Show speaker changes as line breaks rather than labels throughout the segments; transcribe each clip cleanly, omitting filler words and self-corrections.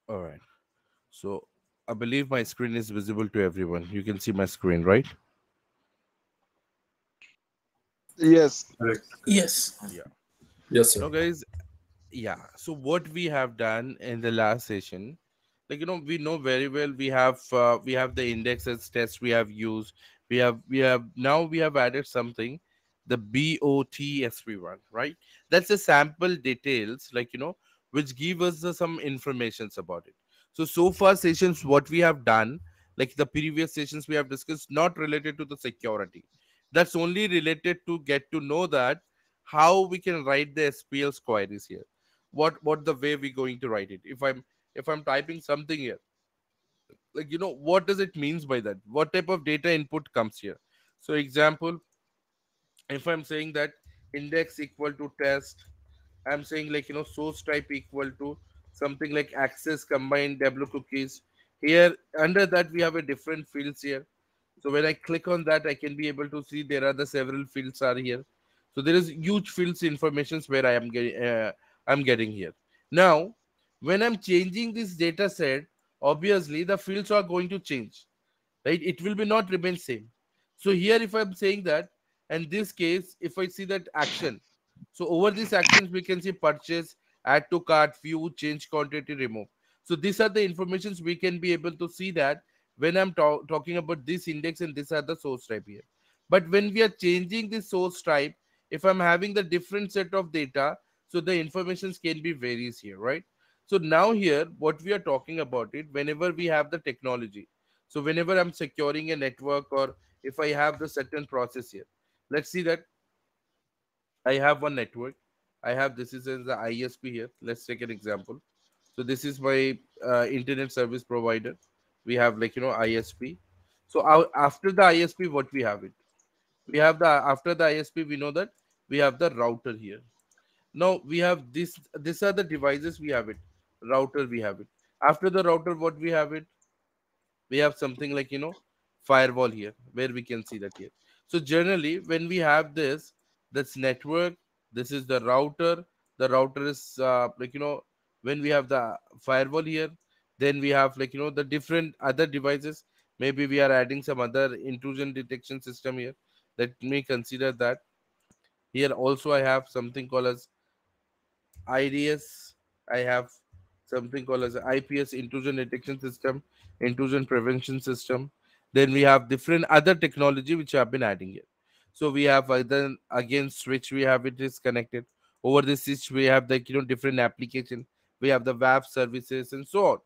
All right. So I believe my screen is visible to everyone. You can see my screen, right?
Yes.
Correct.
Yes.
Yeah.
Yes, sir.
Now, guys, yeah. So what we have done in the last session, like we know very well, we have the indexes test we have used. We have now we have added something, the BOTSP1, right? That's the sample details, which give us some informations about it. So far sessions, what we have done, like the previous sessions we have discussed, not related to the security. That's only related to get to know that how we can write the SPL's queries here. What the way we going to write it? If I'm typing something here, what does it means by that? What type of data input comes here? So example, if I'm saying that index equal to test, I'm saying source type equal to something like access combined w cookies. Here under that we have a different fields here. So when I click on that, I can be able to see there are the several fields are here. So there is huge fields informations where I'm getting here. Now when I'm changing this data set, obviously the fields are going to change, right? It will be not remain same. So here if I'm saying that, and this case if I see that action, so over these actions we can see purchase, add to cart, view, change quantity, remove. So these are the informations we can be able to see that when I'm talking about this index, and these are the source type here. But when we are changing the source type, if I'm having the different set of data, so the informations can be varies here, right? So now here what we are talking about it, whenever we have the technology, so whenever I'm securing a network, or if I have the certain process here, let's see that I have one network. I have, this is as the ISP here. Let's take an example. So this is my internet service provider. We have ISP. So after the ISP, what we have it? We have the, after the ISP, we know that we have the router here. Now we have this. These are the devices we have it. Router we have it. After the router, what we have it? We have something like firewall here, where we can see that here. So generally when we have this, that's network, this is the router is when we have the firewall here, then we have the different other devices. Maybe we are adding some other intrusion detection system here. Let me consider that. Here also I have something called as IDS. I have something called as IPS, intrusion detection system, intrusion prevention system. Then we have different other technology which have been adding here. So we have then again switch. We have it is connected over the switch. We have the different application. We have the web services and so on.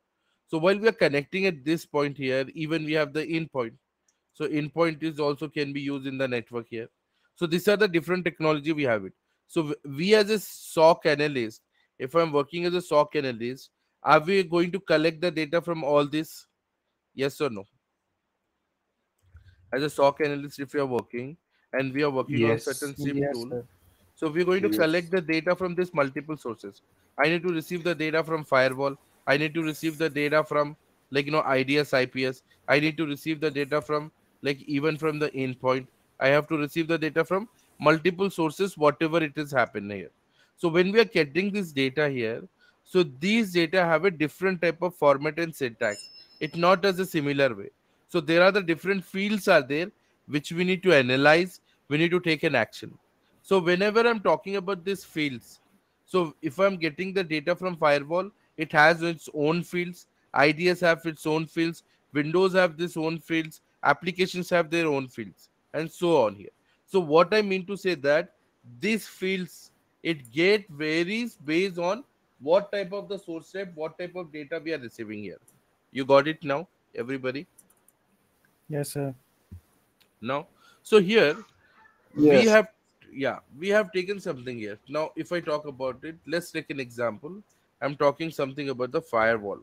So while we are connecting at this point here, even we have the in point. So endpoint is also can be used in the network here. So these are the different technology we have it. So we as a SOC analyst, if I'm working as a SOC analyst, are we going to collect the data from all this? Yes or no? As a SOC analyst, if you are working and we are working on certain
Yes.
SIEM
Yes,
tool,
sir.
so we're going to collect
Yes.
the data from these multiple sources. I need to receive the data from firewall. I need to receive the data from IDS, IPS. I need to receive the data from even from the endpoint. I have to receive the data from multiple sources, whatever it is happening here. So when we are getting this data here, so these data have a different type of format and syntax. It not as a similar way. So there are the different fields are there which we need to analyze. We need to take an action. So whenever I'm talking about these fields, so if I'm getting the data from firewall, it has its own fields. IDS have its own fields. Windows have this own fields. Applications have their own fields, and so on here. So what I mean to say that these fields, it get varies based on what type of the source type, what type of data we are receiving here. You got it now, everybody?
Yes, sir.
Now, so here we
Yes.
have, yeah, we have taken something here. Now if I talk about it, let's take an example. I'm talking something about the firewall.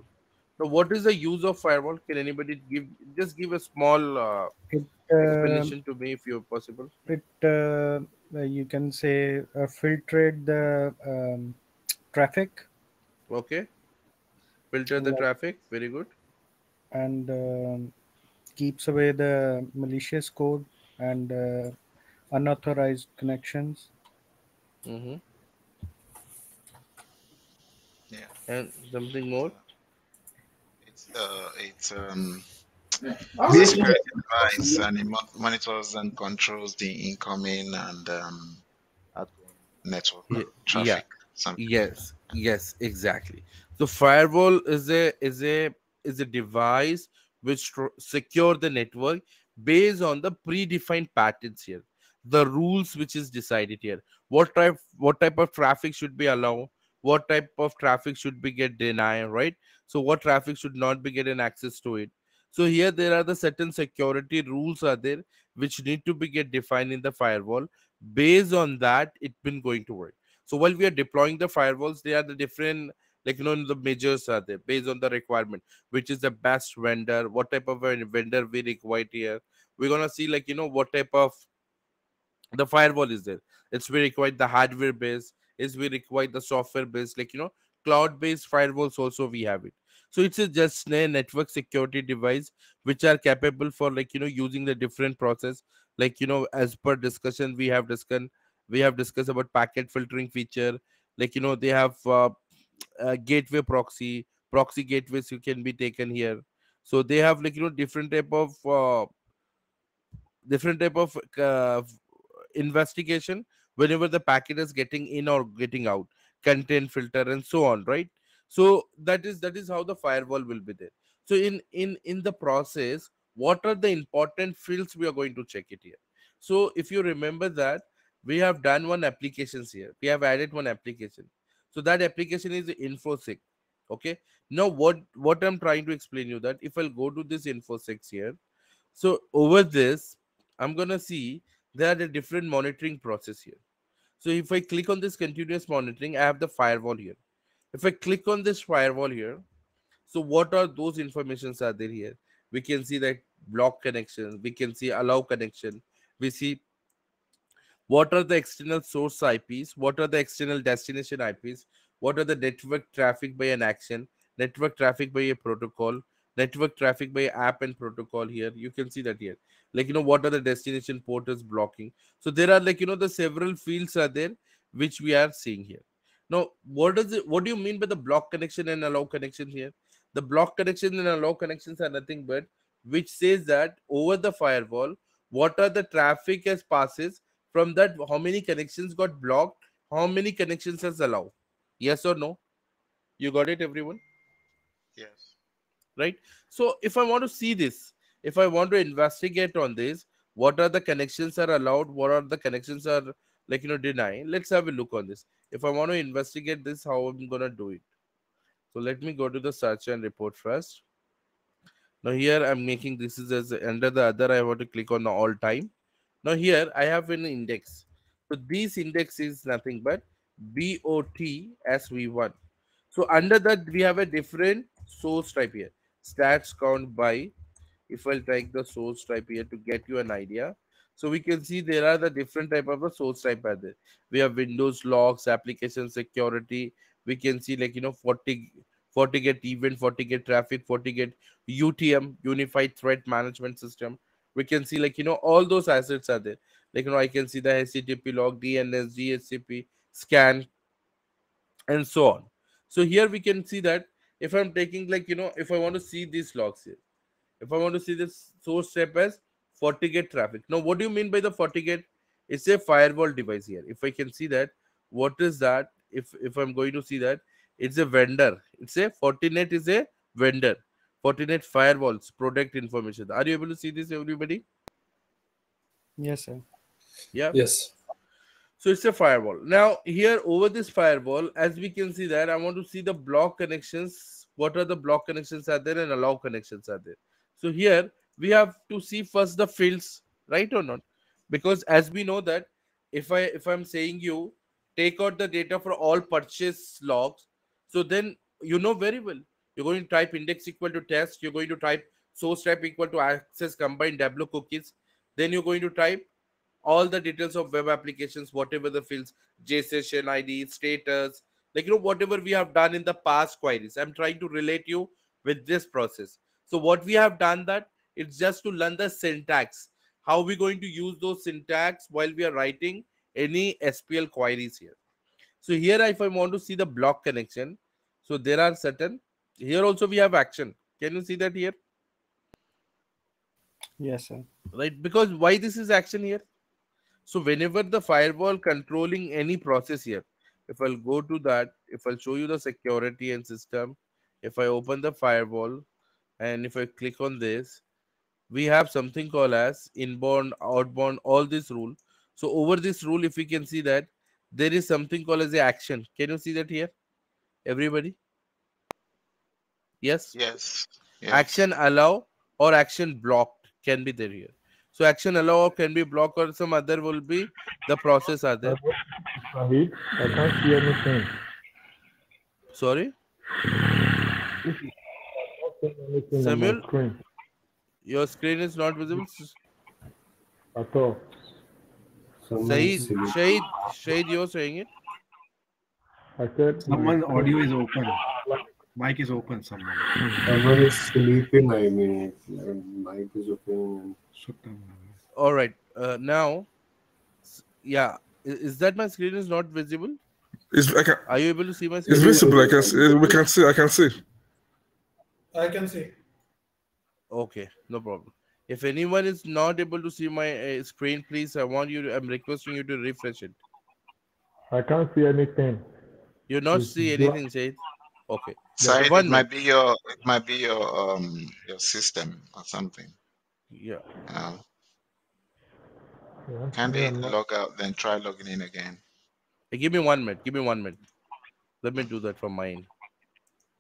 Now what is the use of firewall? Can anybody give a small
It
explanation to me if you're possible?
it you can say filtrate the traffic,
Okay, filter the
like,
traffic, very good.
and keeps away the malicious code and unauthorized connections.
Mm-hmm.
Yeah.
And something more.
It's a security device, and it monitors and controls the incoming and outgoing network
Yeah.
traffic. Something like that.
Yes, exactly. So firewall is a device which secure the network based on the predefined patterns here, the rules which is decided here. What type of traffic should be allowed, what type of traffic should be get denied, right? So what traffic should not be getting access to it. So here there are the certain security rules are there which need to be get defined in the firewall. Based on that, it been going to work. So while we are deploying the firewalls, they are the different, the measures are there based on the requirement, which is the best vendor, what type of a vendor we require here. We're gonna see what type of the firewall is there. It's we require the hardware based, is we require the software based, cloud based firewalls also we have it. So it's a just a network security device which are capable for using the different process, as per discussion we have discussed about packet filtering feature. They have gateway proxy gateways you can be taken here. So they have different type of investigation whenever the packet is getting in or getting out, content filter and so on, right? So that is how the firewall will be there. So in the process, what are the important fields we are going to check it here? So if you remember that we have done one applications here, we have added one application. So that application is infosec. Okay, now what I'm trying to explain you that if I'll go to this infosec here, so over this, I'm gonna see there are a different monitoring process here. So if I click on this continuous monitoring, I have the firewall here. If I click on this firewall here, so what are those informations are there here? We can see that block connections, we can see allow connection, we see what are the external source IPs, what are the external destination IPs, what are the network traffic by an action, network traffic by a protocol, network traffic by app and protocol here. You can see that here. What are the destination port is blocking. So there are the several fields are there which we are seeing here. Now, what do you mean by the block connection and allow connection here? The block connection and allow connections are nothing but which says that over the firewall, what are the traffic as passes from that, how many connections got blocked, how many connections has allowed. Yes or no? You got it, everyone?
Yes.
Right? So if I want to see this, if I want to investigate on this, what are the connections are allowed, what are the connections are denied, let's have a look on this. If I want to investigate this, how I'm gonna do it. So let me go to the search and report first. Now here I'm making this is as under the other, I want to click on the all time. Now here I have an index. So this index is nothing but BOT as V1. So under that we have a different source type here. Stats count by, if I'll take the source type here to get you an idea. So we can see there are the different type of a source type are there. We have Windows logs, application security. We can see 40 get event, 40 get traffic, 40 get UTM, Unified Threat Management System. We can see all those assets are there. I can see the HTTP log, DNS, DHCP, scan, and so on. So here we can see that if I'm taking if I want to see these logs here, if I want to see this source step as FortiGate traffic. Now, what do you mean by the FortiGate? It's a firewall device here. If I can see that, what is that? If I'm going to see that, it's a vendor. It's a Fortinet is a vendor. Fortinet firewalls protect information. Are you able to see this, everybody?
Yes, sir.
Yeah.
Yes.
So it's a firewall. Now here over this firewall, as we can see that I want to see the block connections. What are the block connections are there and allow connections are there? So here we have to see first the fields, right or not? Because as we know that if I'm saying you take out the data for all purchase logs, so then you know very well. You're going to type index equal to test, you're going to type source type equal to access combined W cookies, then you're going to type all the details of web applications, whatever the fields, JSession ID, status, whatever we have done in the past queries. I'm trying to relate you with this process. So what we have done that it's just to learn the syntax. How we going to use those syntax while we are writing any SPL queries here. So here, if I want to see the block connection, so there are certain. Here also we have action. Can you see that here?
Yes, sir.
Right? Because why this is action here? So whenever the firewall controlling any process here, if I'll go to that, if I'll show you the security and system, if I open the firewall and if I click on this, we have something called as inbound, outbound, all this rule. So over this rule, if we can see that there is something called as the action. Can you see that here? Everybody? Yes?
Yes. Yes.
Action allow or action blocked can be there here. So action allow or can be blocked or some other will be the process are there.
Sahid, I can't see anything.
Sorry?
I can't see anything on my
Samuel,
screen
your screen is not visible.
at all.
Saeed, Shahid, you're saying it.
I said
Someone's audio is open. Mic is open. Someone.
Someone is sleeping, I mean, mic is open.
All right. Now, yeah, is that my screen is not visible? Are you able to see my screen?
It's visible. I can see. We can see. I can see.
I can see.
Okay, no problem. If anyone is not able to see my screen, please, I'm requesting you to refresh it.
I can't see anything.
You not
It's
see
black.
anything, Said? Okay.
Side,
One
it might be your system or something.
Yeah.
Yeah,
Can
yeah,
they
I'm not-
log out, then try logging in again?
Give me 1 minute. Give me 1 minute. Let me do that from mine.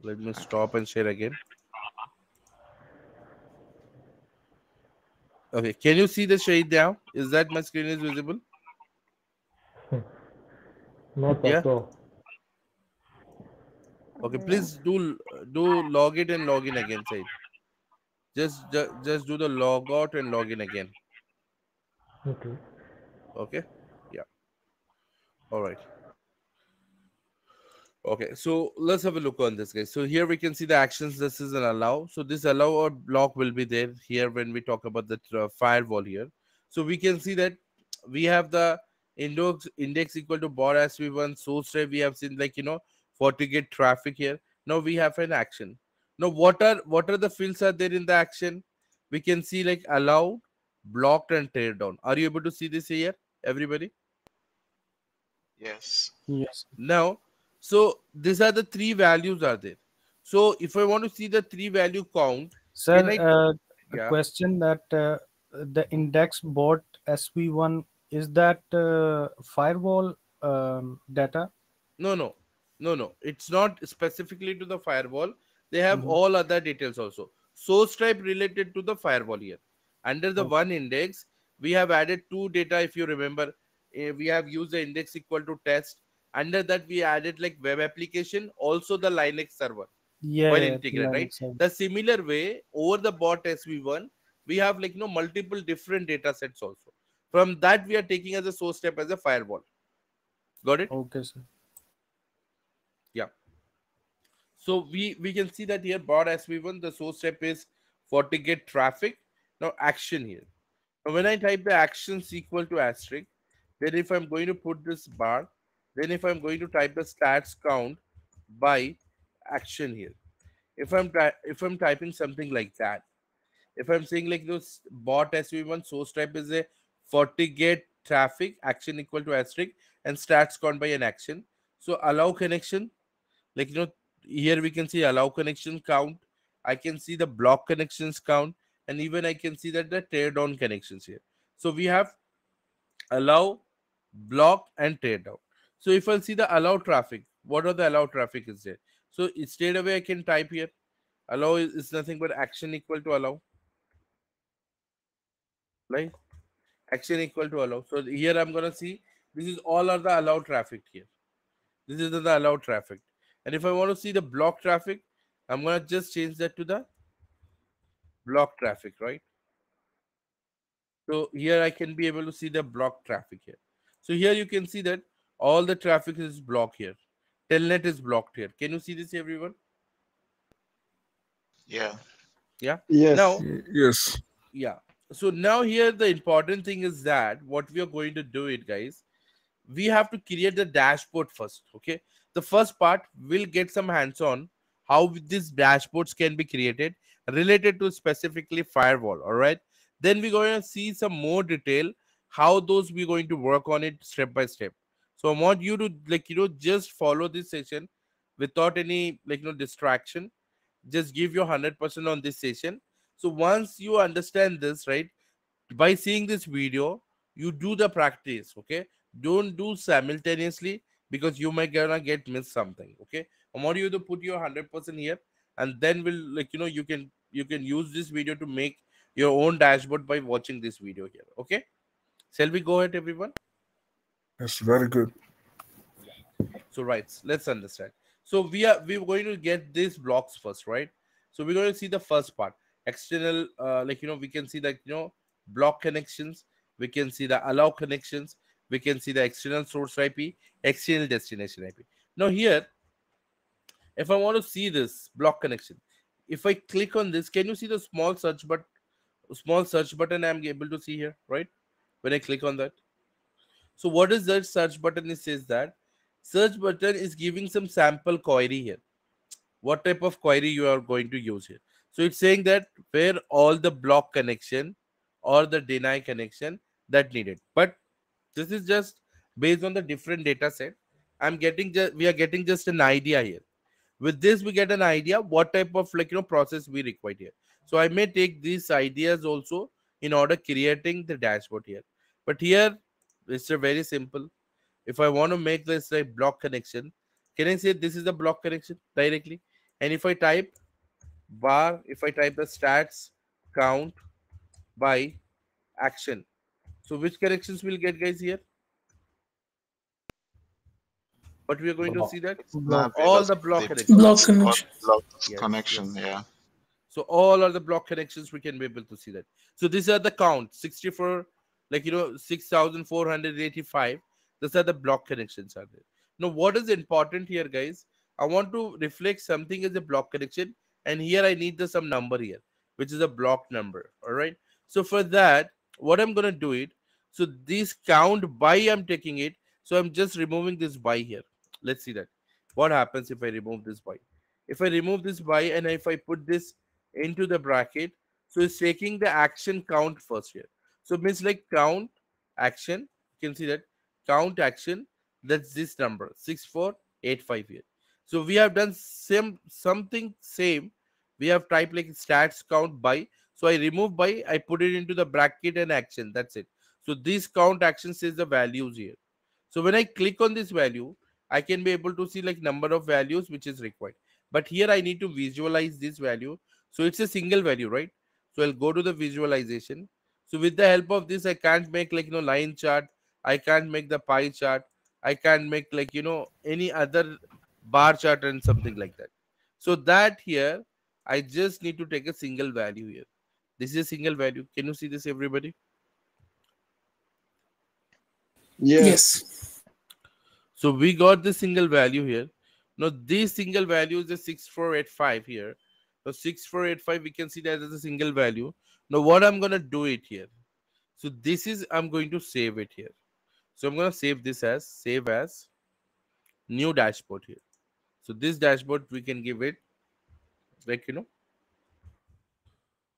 Let me stop and share again. Okay. Can you see the shade now? Is that my screen is visible?
not
Yeah.
at all.
Okay. Please do log it and log in again, Said. Just do the log out and log in again.
Okay.
Okay. Yeah. All right. Okay, so let's have a look on this, guys. So here we can see the actions. This is an allow. So this allow or block will be there here when we talk about the firewall here. So we can see that we have the index equal to bar as we want. Source type we have seen like FortiGate traffic here. Now we have an action. Now what are the fields are there in the action? We can see like allow, blocked, and tear down. Are you able to see this here, everybody?
Yes.
Yes.
Now, so these are the three values are there. So if I want to see the three value count,
Sir,
can I?
a
Yeah.
question that the index bot SV1 is that firewall data?
No. It's not specifically to the firewall. They have
Mhm.
all other details also. Source type related to the firewall here. Under the
Okay.
one index, we have added two data. If you remember, we have used the index equal to test. Under that, we added like web application, also the Linux server.
Yeah,
While
yeah,
integrate, right?
Linux server.
The similar way over the bot SV1, we have like multiple different data sets also. From that, we are taking as a source step as a firewall. Got it?
Okay, sir.
Yeah. So we can see that here bot SV1, the source step is FortiGate traffic. Now action here. Now when I type the actions equal to asterisk, then if I'm going to put this bar, then if I'm going to type the stats count by action here. If I'm typing something like that, if I'm saying like those bot SV1 source type is a FortiGate traffic action equal to asterisk and stats count by an action. So allow connection, like here we can see allow connection count. I can see the block connections count, and even I can see that the tear down connections here. So we have allow, block, and tear down. So if I'll see the allow traffic, what are the allow traffic is there? So straight away I can type here allow is nothing but action equal to allow, right? Action equal to allow. So here I'm gonna see this is all are the allow traffic here. This is the allow traffic. And if I want to see the block traffic, I'm gonna just change that to the block traffic, right? So here I can be able to see the block traffic here. So here you can see that all the traffic is blocked here. Telnet is blocked here. Can you see this, everyone?
Yeah.
Yeah.
Yes.
Now,
Yes.
yeah. So now here the important thing is that what we are going to do it, guys. We have to create the dashboard first. Okay. The first part will get some hands-on how these dashboards can be created related to specifically firewall. All right. Then we're going to see some more detail how those we're going to work on it step by step. So I want you to just follow this session without any distraction. Just give your 100% on this session. So once you understand this, right, by seeing this video, you do the practice. Okay, don't do simultaneously because you might gonna get miss something. Okay, I want you to put your 100% here, and then we'll you can use this video to make your own dashboard by watching this video here. Okay, shall we go ahead, everyone?
That's very good.
So right, let's understand. So we're going to get these blocks first, right? So we're going to see the first part, external, we can see that block connections, we can see the allow connections, we can see the external source IP, external destination IP. Now here, if I want to see this block connection, if I click on this, can you see the small search button I'm able to see here, right? When I click on that. So what is that search button? It says that search button is giving some sample query here. What type of query you are going to use here? So it's saying that where all the block connection or the deny connection that needed. But this is just based on the different data set. We are getting just an idea here. With this, we get an idea what type of process we require here. So I may take these ideas also in order creating the dashboard here. But here it's a very simple. If I want to make this like block connection, can I say this is a block connection directly? And if I type bar, if I type the stats count by action, so which connections we'll get, guys, here? But we are going to see that all the block connections.
Block connection.
Block
Yes,
connection,
yes.
yeah.
So all are the block connections, we can be able to see that. So these are the count 64, 6,485. These are the block connections are there. Now what is important here, guys? I want to reflect something as a block connection, and here I need some number here, which is a block number. All right. So for that, what I'm gonna do it. So this count by I'm taking it. So I'm just removing this by here. Let's see that. What happens if I remove this by? If I remove this by and if I put this into the bracket, so it's taking the action count first here. So it means like count action. You can see that count action. That's this number 6485 here. So we have done something same. We have typed like stats count by. So I remove by, I put it into the bracket and action. That's it. So this count action says the values here. So when I click on this value, I can be able to see like number of values which is required. But here I need to visualize this value. So it's a single value, right? So I'll go to the visualization. So with the help of this, I can't make line chart. I can't make the pie chart. I can't make any other bar chart and something like that. So that here, I just need to take a single value here. This is a single value. Can you see this, everybody?
Yes.
So we got the single value here. Now this single value is the 6485 here. So 6485, we can see that as a single value. Now what I'm gonna do it here. So this is I'm going to save it here. So I'm gonna save this as save as new dashboard here. So this dashboard we can give it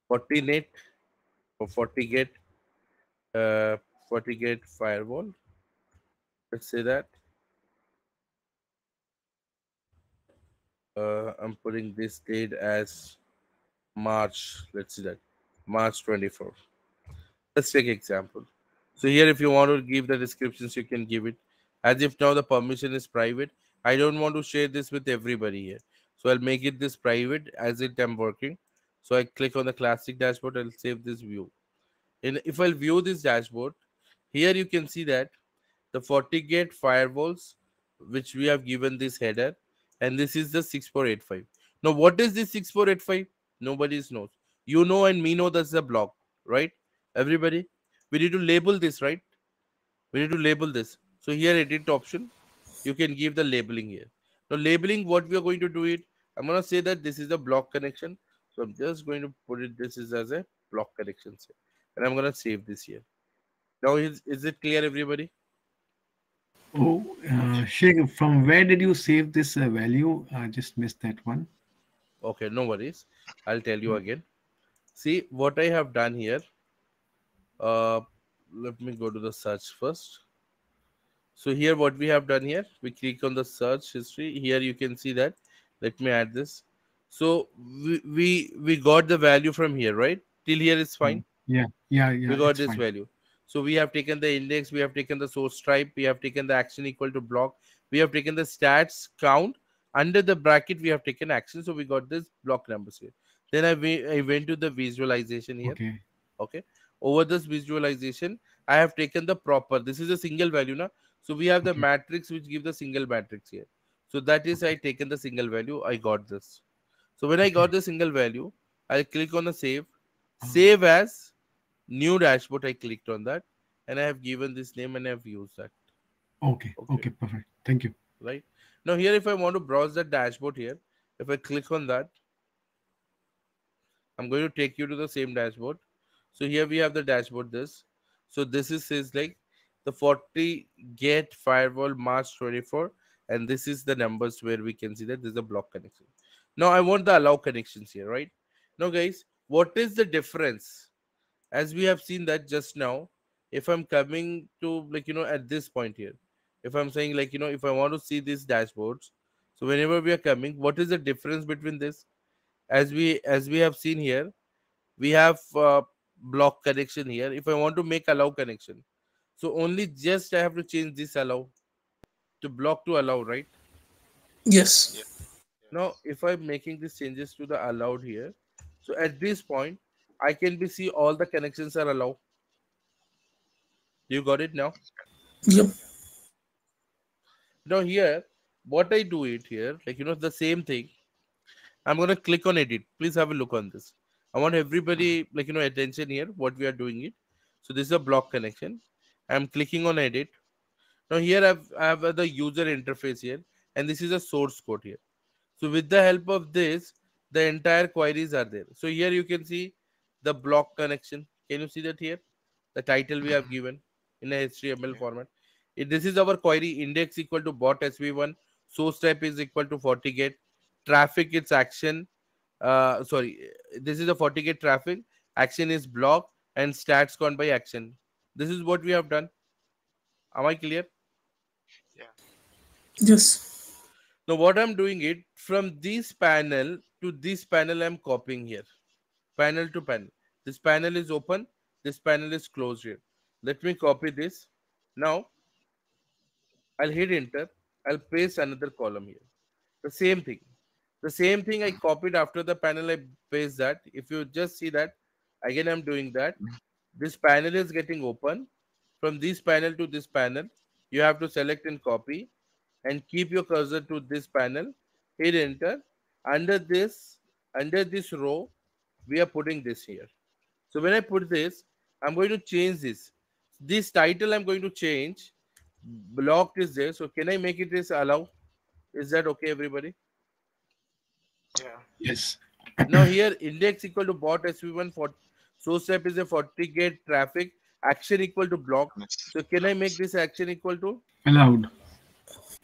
40 net or 40 gate firewall. Let's say that. I'm putting this date as March. Let's see that March 24th. Let's take example. So here, if you want to give the descriptions, you can give it. As if now the permission is private. I don't want to share this with everybody here. So I'll make it this private as it I'm working. So I click on the classic dashboard. I'll save this view. And if I'll view this dashboard, here you can see that the 40 gate firewalls, which we have given this header, and this is the 6485. Now, what is this 6485? Nobody knows. You know, and me know that's a block, right? Everybody, we need to label this, right? We need to label this. So here, edit option, you can give the labeling here. Now, labeling, what we are going to do it, I'm going to say that this is a block connection. So I'm just going to put it, this is as a block connection. And I'm going to save this here. Now, is it clear, everybody?
Oh, Sheikh, from where did you save this value? I just missed that one.
Okay, no worries. I'll tell you again. See what I have done here. Uh, Let me go to the search first. So here, what we have done here, we click on the search history. Here you can see that. Let me add this. So we got the value from here, right? Till here is fine.
Yeah,
We got
it's
this
fine.
value. So we have taken the index, we have taken the source type, we have taken the action equal to block, we have taken the stats count. Under the bracket, we have taken action. So we got this block numbers here. Then I went to the visualization here.
Okay.
Okay. Over this visualization, I have taken the proper. This is a single value now. So we have the
Okay.
matrix which give the single matrix here. So that is I taken the single value. I got this. So when I
Okay.
got the single value, I'll click on the save.
Ah.
Save as new dashboard. I clicked on that and I have given this name and I have used that.
Okay.
Okay.
Okay. Perfect. Thank you.
Right now here, if I want to browse the dashboard here, if I click on that, I'm going to take you to the same dashboard. So here we have the dashboard. This is says like the 40 get firewall March 24, and this is the numbers where we can see that there's a block connection. Now I want the allow connections here, right? Now guys, what is the difference? As we have seen that just now, if I'm coming to at this point here, if I'm saying if I want to see these dashboards, so whenever we are coming, what is the difference between this? As we have seen here, we have block connection here. If I want to make allow connection, so only just I have to change this allow to block to allow, right?
Yes.
Yeah.
Now if I'm making these changes to the allowed here, so at this point I can be see all the connections are allowed. You got it now?
Yep.
Now here, what I do it here, the same thing. I'm gonna click on edit. Please have a look on this. I want everybody attention here. What we are doing it. So this is a block connection. I'm clicking on edit. Now here I have the user interface here, and this is a source code here. So with the help of this, the entire queries are there. So here you can see the block connection. Can you see that here? The title we have given in a HTML
Yeah.
format. This is our query index equal to bot sv1. Source type is equal to 40 get. Traffic it's action. Sorry, this is a 40 get traffic. Action is block and stats count by action. This is what we have done. Am I clear?
Yeah.
Yes.
Now what I'm doing it from this panel to this panel, I'm copying here. Panel to panel. This panel is open. This panel is closed here. Let me copy this. Now I'll hit enter. I'll paste another column here. The same thing. The same thing I copied after the panel. I paste that. If you just see that, again I'm doing that. This panel is getting open. From this panel to this panel, you have to select and copy and keep your cursor to this panel. Hit enter. Under this row, we are putting this here. So when I put this, I'm going to change this. This title I'm going to change. Blocked is there. So can I make it as allow? Is that okay, everybody?
Yeah.
Yes.
Now here index equal to bot sv1 for source type is a 40 get traffic, action equal to block. So can I make this action equal to
Allowed.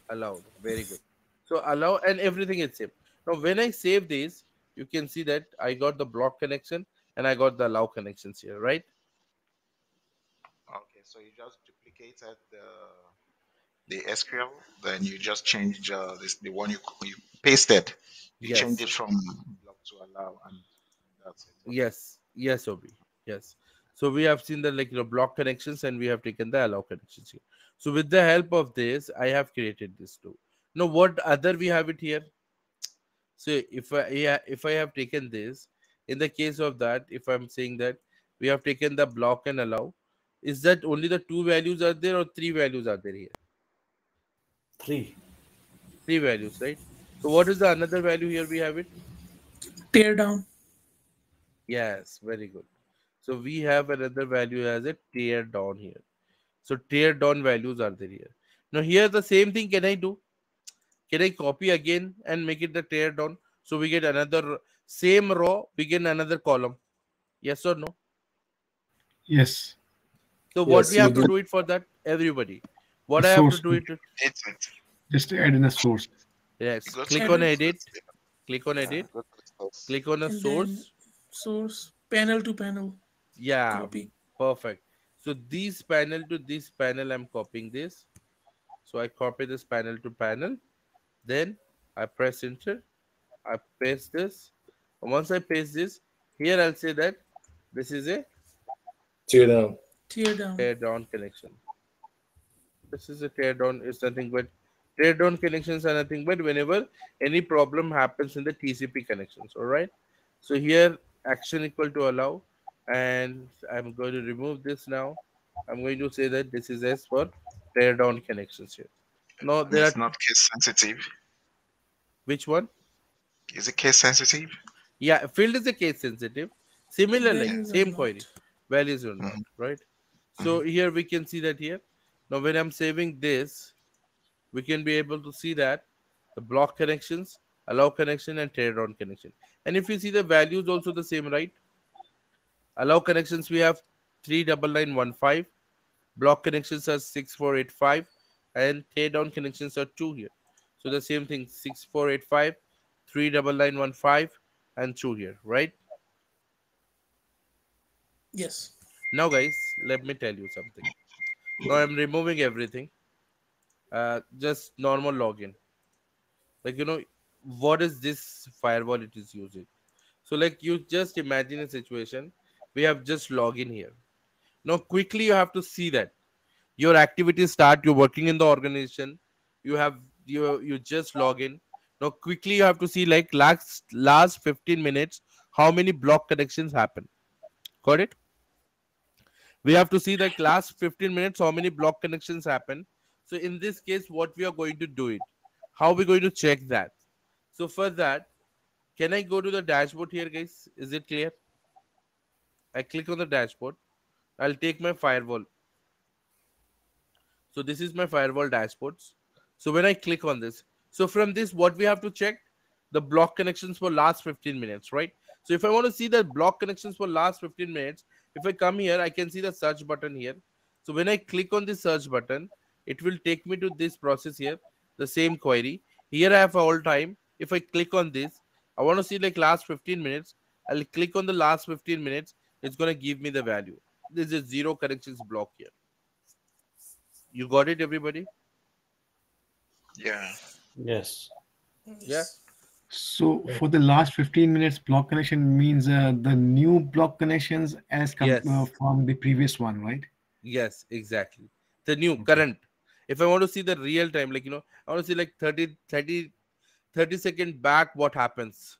allowed? Very good. So allow and everything is same. Now when I save this, you can see that I got the block connection and I got the allow connections here, right?
Okay, so you just duplicated the SQL, then you just change the one you pasted. You change
Yes.
it from block to allow, and that's it. Okay.
Yes, Obi. Yes. So we have seen the block connections and we have taken the allow connections here. So with the help of this, I have created this too. Now what other we have it here? So if I have taken this, in the case of that, if I'm saying that we have taken the block and allow, is that only the two values are there or three values are there here?
3.
Three values, right? So what is the another value here? We have it.
Tear down.
Yes, very good. So we have another value as a tear down here. So tear down values are there here. Now here the same thing can I do? Can I copy again and make it the tear down? So we get another same row, we get another column. Yes or no?
Yes.
So what
Yes,
we have
you
to
do.
do it for that? Everybody. What
The
I have to
source
do it?
It's it.
Just add in a source.
Yes.
You go to
Click
Edit.
on edit. Click on edit.
go to
Click on a
And then
source.
source panel to panel
Yeah,
copy.
perfect. So this panel to this panel, I'm copying this. So I copy this panel to panel. Then I press enter. I paste this. And once I paste this, here I'll say that this is a
Tear down.
Tear down.
tear down connection. This is a tear down. It's nothing but tear down connections are nothing but whenever any problem happens in the TCP connections. All right. So here action equal to allow, and I'm going to remove this now. I'm going to say that this is S for tear down connections here. Now there
It's
are
not case sensitive.
which one?
Is it case sensitive?
Yeah, field is a case sensitive. Similar like
Values are
same query,
not.
values or not,
Mhm,
right? So
mhm.
here we can see that here. Now when I'm saving this, we can be able to see that the block connections, allow connection, and tear down connection. And if you see the values also the same, right? Allow connections we have 39915, block connections are 6485, and tear down connections are 2 here. So the same thing 6485, 39915, and 2 here, right?
Yes.
Now guys, let me tell you something. Now I'm removing everything. Just normal login. Like what is this firewall it is using? So like you just imagine a situation. We have just login here. Now quickly you have to see that your activities start. You're working in the organization. You have you just log in. Now quickly you have to see like last 15 minutes how many block connections happen. Got it? We have to see the last 15 minutes how many block connections happen. So in this case what we are going to do it, how we going to check that? So for that, can I go to the dashboard here guys? Is it clear? I click on the dashboard. I'll take my firewall. So this is my firewall dashboards. So when I click on this, so from this what we have to check, the block connections for last 15 minutes, right? So if I want to see the block connections for last 15 minutes, if I come here, I can see the search button here. So when I click on the search button, it will take me to this process here, the same query. Here I have all time. If I click on this, I want to see like last 15 minutes. I'll click on the last 15 minutes. It's going to give me the value. This is zero connections block here. You got it, everybody?
Yeah.
Yes.
Yeah.
Yes.
So for the last 15 minutes, block connection means the new block connections as
Yes.
from the previous one, right?
Yes, exactly. The new
Okay.
current. If I want to see the real time, like, I want to see like 30 second back what happens.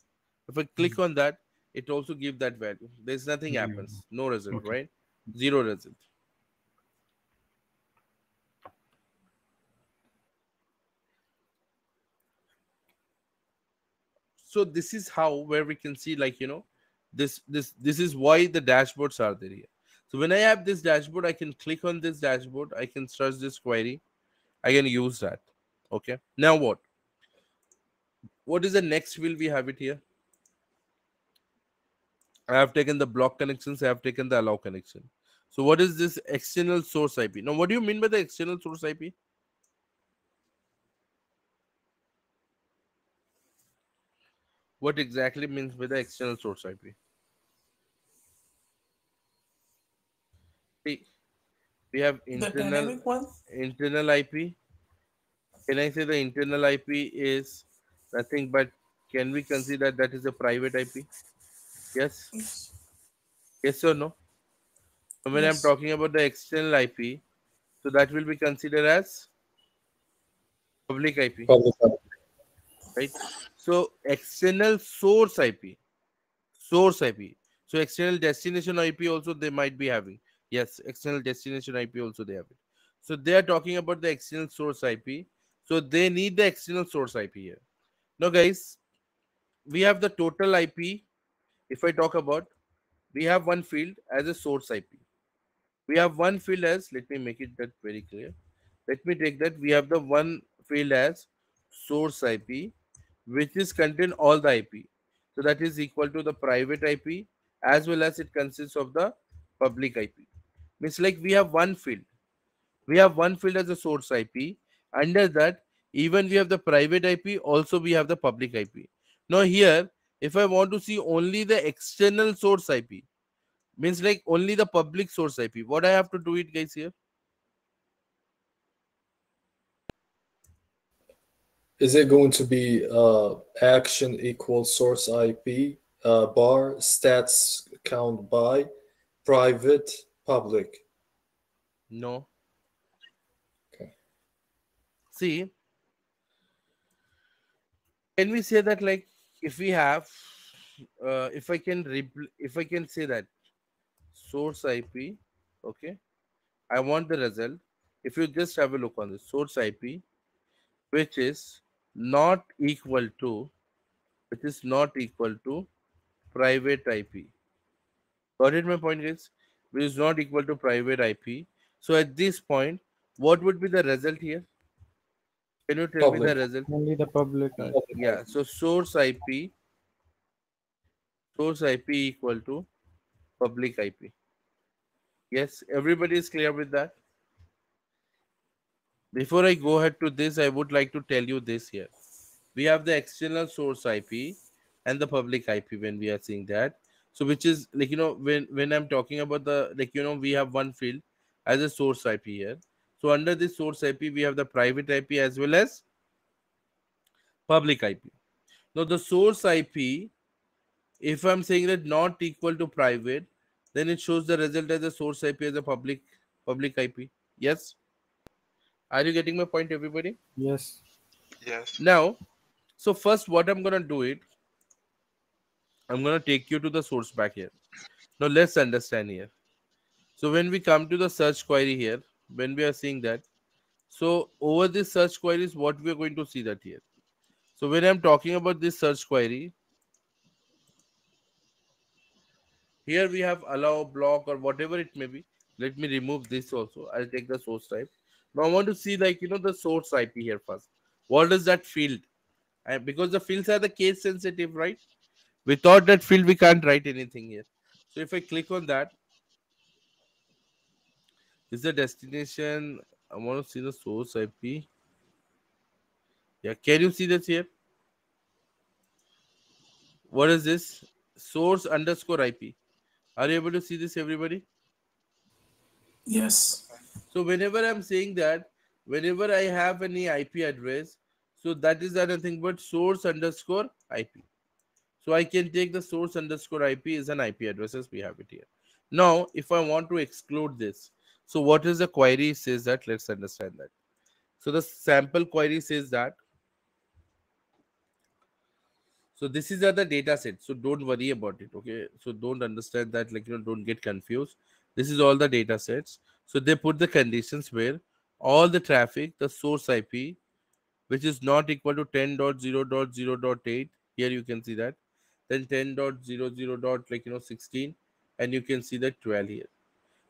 If I click on that, it also give that value. There's nothing
Zero.
happens. No result,
Okay.
right? Zero result. So this is how where we can see like this is why the dashboards are there here. So when I have this dashboard, I can click on this dashboard, I can search this query, I can use that. Okay, now what is the next field we have it here? I have taken the block connections, I have taken the allow connection. So what is this external source IP? Now what do you mean by the external source IP? What exactly means by the external source IP? See, we have
The
internal
dynamic one?
IP. Can I say the internal IP is nothing but, can we consider that is a private IP? Yes?
Yes.
Yes or no? So when I'm
Yes.
talking about the external IP, so that will be considered as public IP,
Public.
right? So external source IP, source IP. So external destination IP also they might be having. Yes, external destination IP also they have it. So they are talking about the external source IP. So they need the external source IP here. Now, guys, we have the total IP. If I talk about, we have one field as a source IP. We have one field as, let me make it that very clear. Let me take that. We have the one field as source IP, which is contain all the IP. So that is equal to the private IP as well as it consists of the public IP. Means like we have one field. We have one field as a source IP. Under that, even we have the private IP, also we have the public IP. Now here, If I want to see only the external source IP, means like only the public source IP, what I have to do it, guys, here?
Is it going to be action equals source IP bar stats count by private public?
No.
Okay.
See, can we say that like if we have, if I can say that source IP, okay, I want the result. If you just have a look on the source IP, which is not equal to, which is not equal to private IP. Got it? My point is, which is not equal to private IP. So at this point, what would be the result here? Can you tell me the
Public.
result?
Only the public.
Yeah. So source IP equal to public IP. Yes, everybody is clear with that. Before I go ahead to this, I would like to tell you this here. We have the external source IP and the public IP when we are seeing that. So which is like, when I'm talking about the, like, we have one field as a source IP here. So under this source IP, we have the private IP as well as public IP. Now the source IP, if I'm saying that not equal to private, then it shows the result as a source IP as a public IP. Yes. Are you getting my point, everybody?
Yes.
Yes.
Now, so first what I'm gonna do it, I'm gonna take you to the source back here. Now let's understand here. So when we come to the search query here, when we are seeing that, so over this search query is what we are going to see that here. So when I'm talking about this search query, here we have allow, block, or whatever it may be. Let me remove this also. I'll take the source type. Now I want to see like, the source IP here first. What is that field? And because the fields are the case sensitive, right? Without that field, we can't write anything here. So if I click on that, is the destination. I want to see the source IP. Yeah, can you see this here? What is this? Source underscore IP. Are you able to see this, everybody?
Yes.
So whenever I'm saying that, whenever I have any IP address, so that is nothing but source underscore IP. So I can take the source underscore IP as an IP address as we have it here. Now, if I want to exclude this, so what is the query says that? Let's understand that. So the sample query says that. So this is the data set. So don't worry about it. Okay. So don't understand that, like, don't get confused. This is all the data sets. So they put the conditions where all the traffic, the source IP, which is not equal to 10.0.0.8. Here you can see that. Then 10.00. 16, and you can see that 12 here.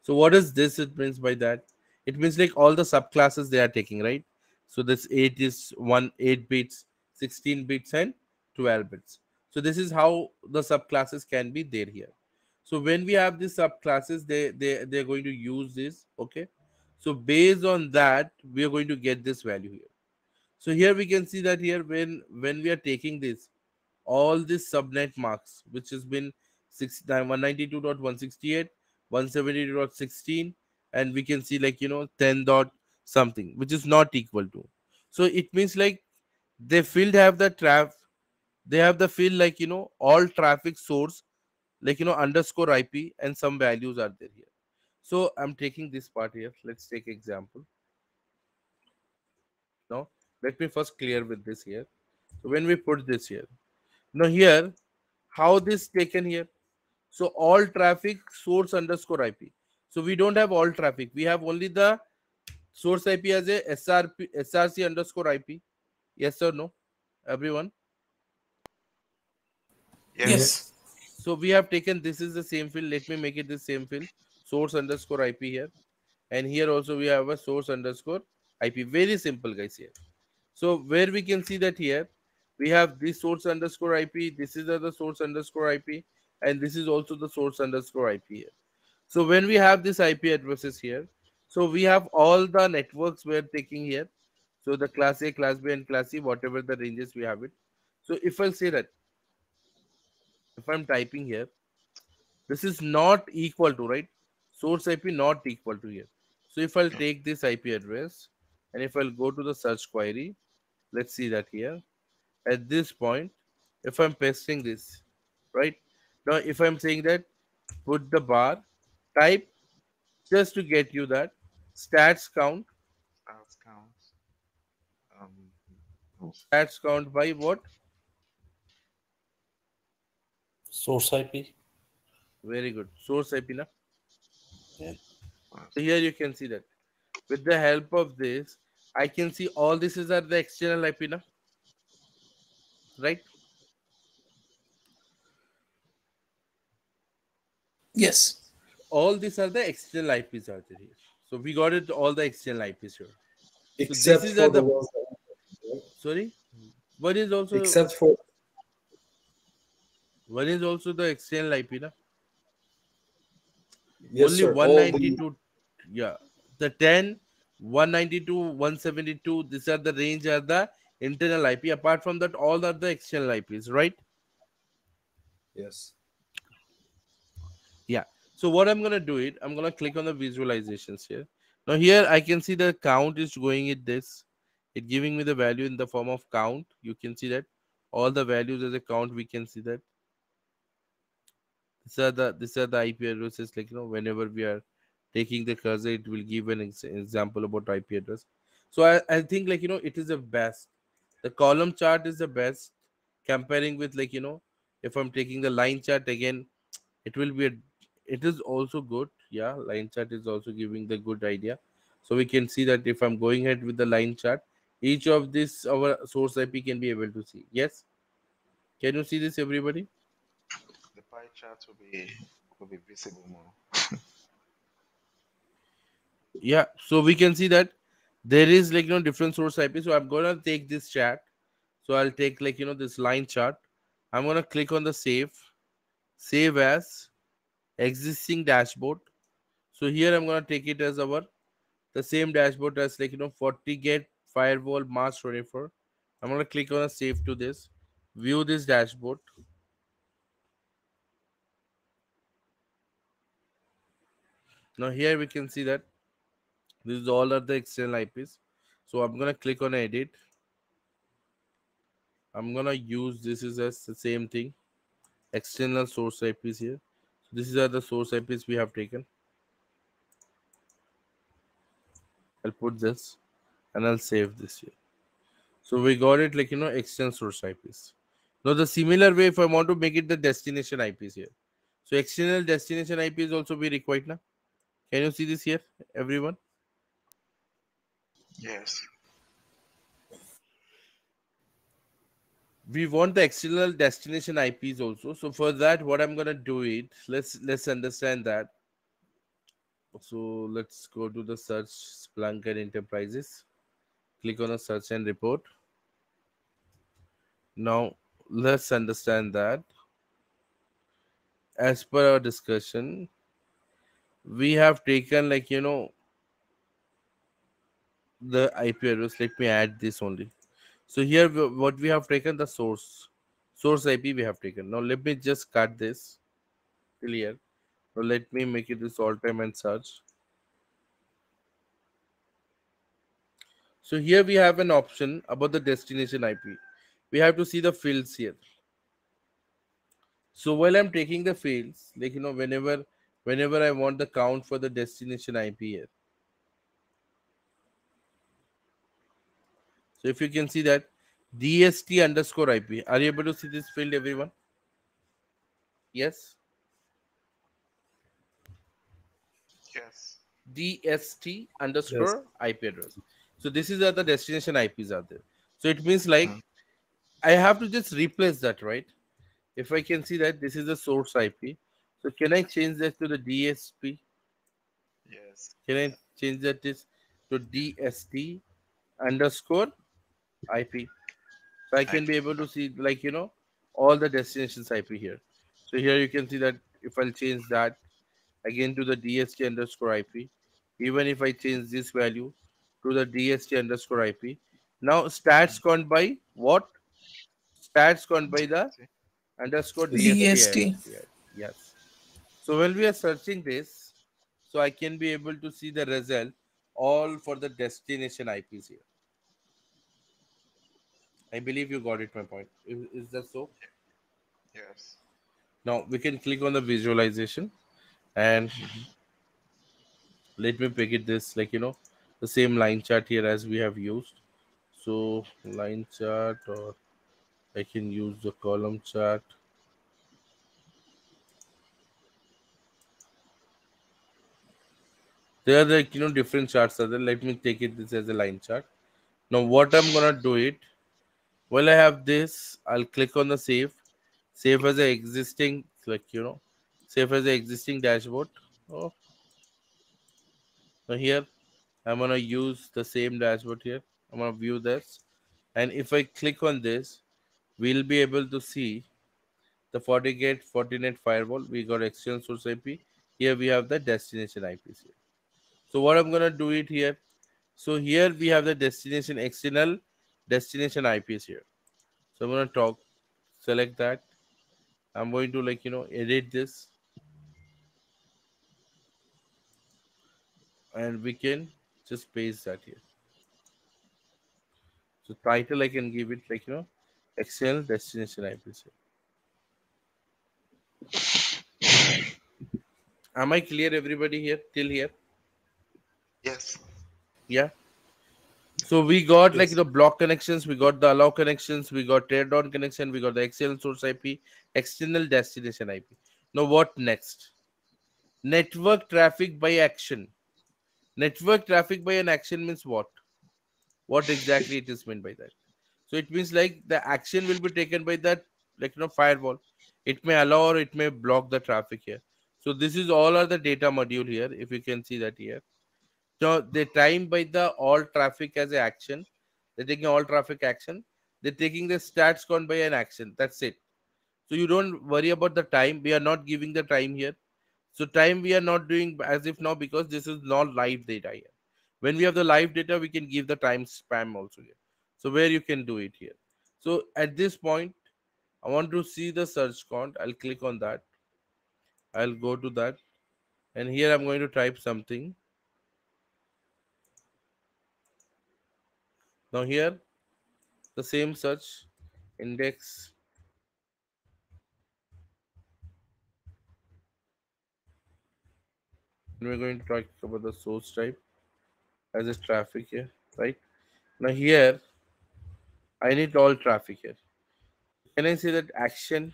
So what is this? It means by that, it means like all the subclasses they are taking, right? So this 8 is 8 bits, 16 bits, and 12 bits. So this is how the subclasses can be there here. So when we have these subclasses, they're going to use this. Okay. So based on that, we are going to get this value here. So here we can see that here when we are taking this, all these subnet marks, which has been 192.168, 172.16, and we can see like 10 dot something, which is not equal to. So it means like they field have the they have the field like all traffic source, like underscore IP, and some values are there here. So I'm taking this part here. Let's take example. Now let me first clear with this here. So when we put this here, now here, how this taken here? So all traffic source underscore IP. So we don't have all traffic. We have only the source IP as a SRC underscore IP. Yes or no, everyone?
Yes.
Yes.
So we have taken, this is the same field. Let me make it the same field. Source underscore IP here. And here also we have a source underscore IP. Very simple, guys, here. So where we can see that here, we have this source underscore IP. This is the source underscore IP. And this is also the source underscore IP here. So when we have this IP addresses here, so we have all the networks we're taking here. So the class A, class B, and class C, whatever the ranges we have it. So if I'll say that, if I'm typing here, this is not equal to, right? Source IP not equal to here. So if I'll take this IP address and if I'll go to the search query, let's see that here. At this point, if I'm pasting this, right? Now if I'm saying that put the bar, type just to get you that stats count,
Stats counts.
stats count by what?
Source IP.
Very good. Source IP na?
Yeah.
So here you can see that. With the help of this, I can see all this is are the external IP na? Right?
Yes.
All these are the external IPs are there here. So we got it all the external IPs here. So
Except
this is
for
are
the
the
ones
sorry. What is also
except for
what is also the external IP na?
yes,
Only
sir. All the
192, yeah. The 10, 192, 172, these are the range are the internal IP. Apart from that, all are the external IPs, right?
yes.
Yeah. So what I'm gonna do it, I'm gonna click on the visualizations here. Now here I can see the count is going at this. It giving me the value in the form of count. You can see that all the values as a count. We can see that these are the IP addresses. Like whenever we are taking the cursor, it will give an example about IP address. So I think it is the best. The column chart is the best comparing with if I'm taking the line chart again, it will be it is also good. Yeah, line chart is also giving the good idea. So we can see that if I'm going ahead with the line chart, each of this our source IP can be able to see. Yes, can you see this, everybody?
The pie chart will be visible more.
Yeah, so we can see that there is different source IP. So I'm gonna take this chart. So I'll take this line chart. I'm gonna click on the save as existing dashboard. So here I'm gonna take it as the same dashboard as 40 firewall March 24. I'm gonna click on a save to this, view this dashboard. Now here we can see that this is all are the external IPs. So I'm gonna click on edit. I'm gonna use this is as the same thing, external source IPs here. So this is are the source IPs we have taken. I'll put this and I'll save this here. So we got it external source IPs. Now the similar way, if I want to make it the destination IPs here, so external destination IPs also be required now. Can you see this here, everyone?
Yes.
We want the external destination IPs also. So for that, what I'm gonna do it, let's understand that. So let's go to the search Splunk and enterprises. Click on a search and report. Now let's understand that as per our discussion, we have taken the IP address. Let me add this only. So here what we have taken the source IP we have taken. Now let me just cut this till here. Now let me make it this all time and search. So here we have an option about the destination IP. We have to see the fields here. So while I'm taking the fields, whenever I want the count for the destination IP here. So if you can see that DST underscore IP, are you able to see this field, everyone? Yes.
Yes.
DST
Yes.
underscore IP address. So this is the destination IPs are there. So it means
Mm.
I have to just replace that, right? If I can see that this is the source IP, so can I change that to the DSP?
Yes.
Can I change that is to DST underscore IP? So I can be able to see all the destinations IP here. So here you can see that if I'll change that again to the DST underscore IP, even if I change this value to the DST underscore IP, now stats count by what? Stats count by the
DST.
underscore
DST.
DST. Yes. So when we are searching this, so I can be able to see the result all for the destination IPs here. I believe you got it, my point. Is that so?
Yes.
Now we can click on the visualization and let me pick it this the same line chart here as we have used. So line chart, or I can use the column chart. There are different charts are there. Let me take it this as a line chart. Now what I'm gonna do it, well, I have this, I'll click on the save as a existing, save as a existing dashboard. Oh, now here I'm gonna use the same dashboard here. I'm gonna view this, and if I click on this, we'll be able to see the FortiGate Fortinet firewall. We got external source IP. Here we have the destination IPs here. So what I'm gonna do it here. So here we have the external destination IPs here. So I'm gonna select that. I'm going to edit this, and we can just paste that here. So title I can give it external destination IPs here. Am I clear, everybody here till here?
Yes.
Yeah. So we got block connections, we got the allow connections, we got teardown connection, we got the external source IP, external destination IP. Now what next? Network traffic by action. Network traffic by an action means what? What exactly it is meant by that? So it means the action will be taken by that firewall. It may allow or it may block the traffic here. So this is all are the data module here. If you can see that here. So they time by the all traffic as a action. They're taking all traffic action. They're taking the stats count by an action. That's it. So you don't worry about the time. We are not giving the time here. So time we are not doing as if now, because this is not live data here. When we have the live data, we can give the time spam also here. So where you can do it here. So at this point, I want to see the search count. I'll click on that. I'll go to that. And here I'm going to type something. Now here, the same search index. And we're going to talk about the source type as a traffic here, right? Now here, I need all traffic here. Can I say that action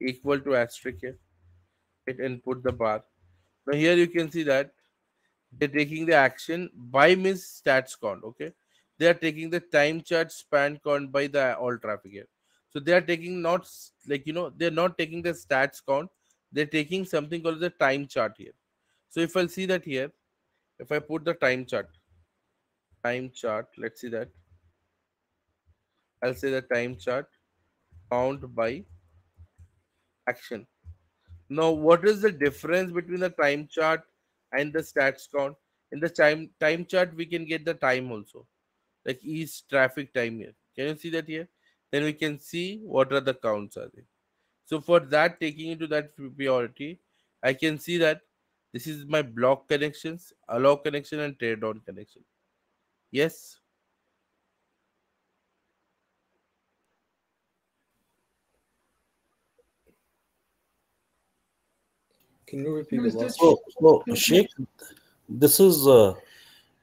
equal to asterisk here? It input the bar. Now here you can see that they're taking the action by means stats count. Okay, they are taking the time chart span count by the all traffic here. So they are taking not they're not taking the stats count. They're taking something called the time chart here. So if I'll see that here, if I put the time chart, let's see that. I'll say the time chart count by action. Now, what is the difference between the time chart and the stats count? In the time chart, we can get the time also, like each traffic time here. Can you see that here? Then we can see what are the counts are there. So for that, taking into that priority, I can see that this is my block connections, allow connection, and teardown connection. Yes.
Can you repeat the last
So Sheikh, this is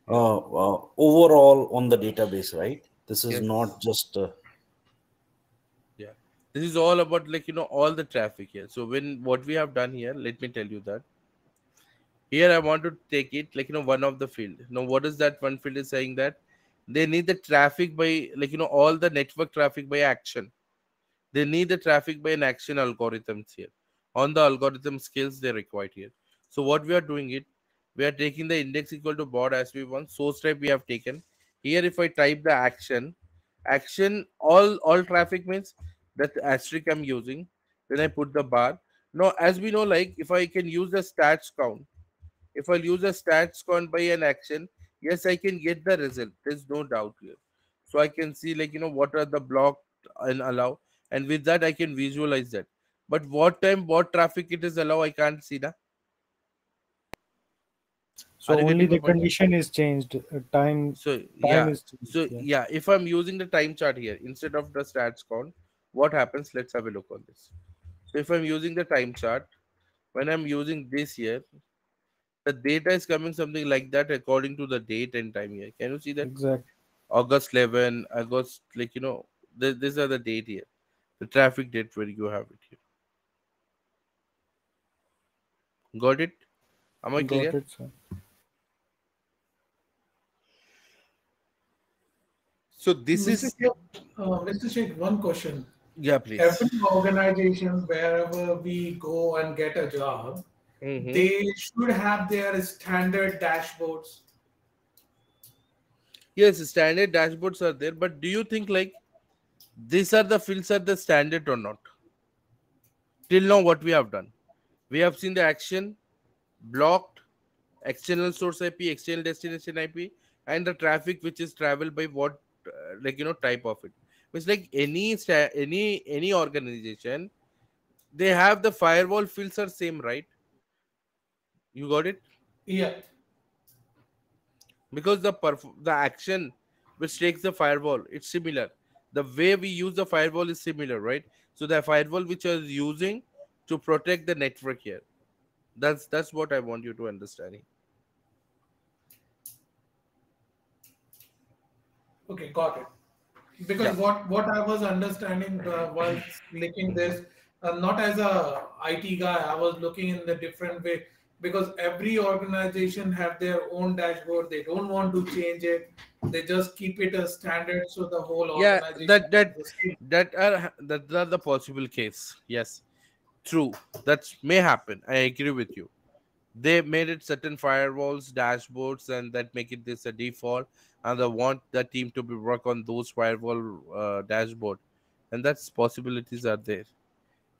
overall on the database, right? This is
Yes.
not just
Yeah. This is all about all the traffic here. So what we have done here, let me tell you that. Here I want to take it one of the field. Now what is that one field is saying that they need the traffic by all the network traffic by action. They need the traffic by an action algorithms here. On the algorithm skills they required here. So what we are doing it, we are taking the index equal to baud as we want. Source type we have taken. Here if I type the action all traffic means that asterisk I'm using. Then I put the bar. Now as we know, if I can use the stats count, if I'll use a stats count by an action, yes, I can get the result. There's no doubt here. So I can see what are the blocked and allow. and with that I can visualize that. But what time, what traffic it is allow, I can't see that.
So
Are you
only
getting my
the
point?
condition is changed.
So
Time
yeah,
is changed.
so
Yeah.
yeah, if I'm using the time chart here instead of the stats count, what happens? Let's have a look on this. So if I'm using the time chart, when I'm using this here, the data is coming something like that according to the date and time here. Can you see that?
Exactly.
August 11, August, like, these are the date here. The traffic date where you have it here. Got it? Am I
Got
clear?
it, sir.
So this
Mr.
is,
Sheikh, Mr. Sheikh, one question.
yeah, please.
Every organization, wherever we go and get a job,
Mm-hmm.
they should have their standard dashboards.
Yes, standard dashboards are there, but do you think like these are the fields are the standard or not? Till now, what we have done, we have seen the action, blocked, external source IP, external destination IP, and the traffic which is traveled by what, type of it. It's like any organization, they have the firewall fields are same, right? You got it?
Yeah.
Because the action which takes the firewall, it's similar. The way we use the firewall is similar, right? So the firewall which I was using to protect the network here, that's what I want you to understand.
Okay, got it. Because
Yeah,
what I was understanding while clicking this, not as a IT guy, I was looking in the different way because every organization have their own dashboard. They don't want to change it. They just keep it as standard, so the whole
yeah,
organization
that
has
that
the same.
that are the possible case. Yes, true, that may happen, I agree with you. They made it certain firewalls dashboards and that make it this a default, and they want the team to be work on those firewall dashboard, and that's possibilities are there.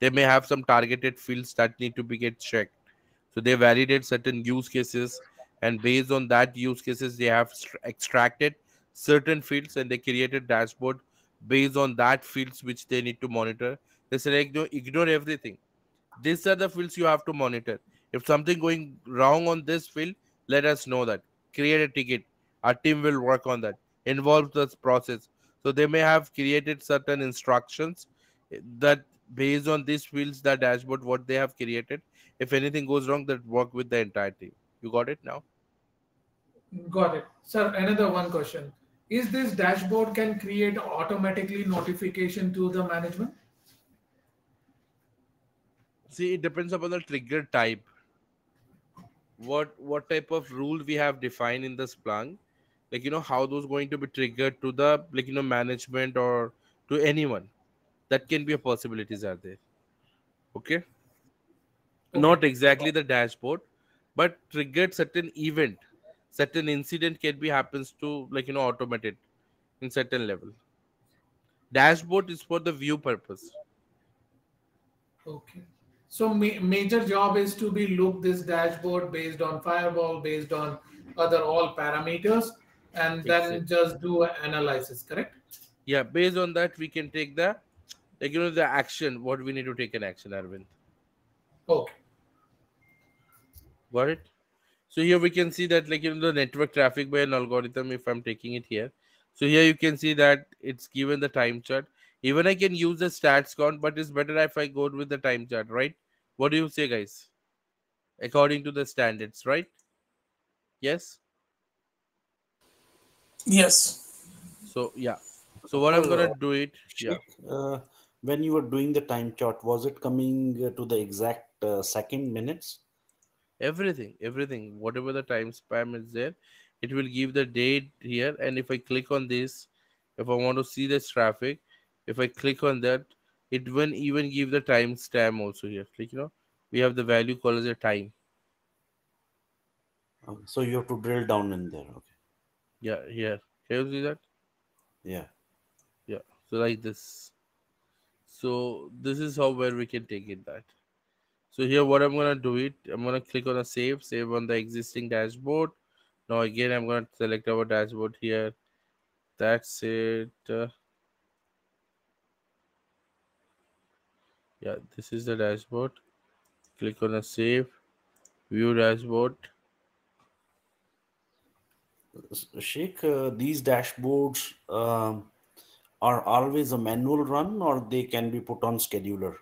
They may have some targeted fields that need to be get checked, so they validate certain use cases, and based on that use cases they have extracted certain fields and they created dashboard based on that fields which they need to monitor. They say like, ignore everything, these are the fields you have to monitor. If something going wrong on this field, let us know that. Create a ticket. Our team will work on that. Involve this process. So they may have created certain instructions that based on these fields, the dashboard, what they have created. If anything goes wrong, that work with the entire team. You got it now?
Got it. Sir, another one question. Is this dashboard can create automatically notification to the management?
See, it depends upon the trigger type. What type of rule we have defined in the Splunk, like how those going to be triggered to the management or to anyone, that can be a possibilities are there. Okay,
Okay.
not exactly the dashboard, but triggered certain event, certain incident can be happens to automated in certain level. Dashboard is for the view purpose.
Okay. So major job is to be look this dashboard based on firewall, based on other all parameters, and then
Exactly.
just do an analysis, correct?
Yeah, based on that we can take the the action what we need to take an action, Arvind.
Okay.
Got it? So here we can see that the network traffic by an algorithm, if I'm taking it here. So here you can see that it's given the time chart. Even I can use the stats count, but it's better if I go with the time chart, right? What do you say, guys? According to the standards, right? Yes.
Yes.
So yeah. So what I'm
Well,
gonna do it, yeah.
Sheikh, when you were doing the time chart, was it coming to the exact second minutes?
Everything, whatever the time span is there, it will give the date here. And if I click on this, if I want to see this traffic, if I click on that, it will even give the timestamp also here. We have the value called as a time.
So you have to drill down in there. Okay.
Yeah, here. Can you see that?
Yeah.
Yeah. So like this. So this is how where we can take it that. So here what I'm gonna do it, I'm gonna click on a save on the existing dashboard. Now again I'm gonna select our dashboard here. That's it. Yeah, this is the dashboard. Click on a save, view dashboard.
Sheikh, these dashboards are always a manual run, or they can be put on scheduler.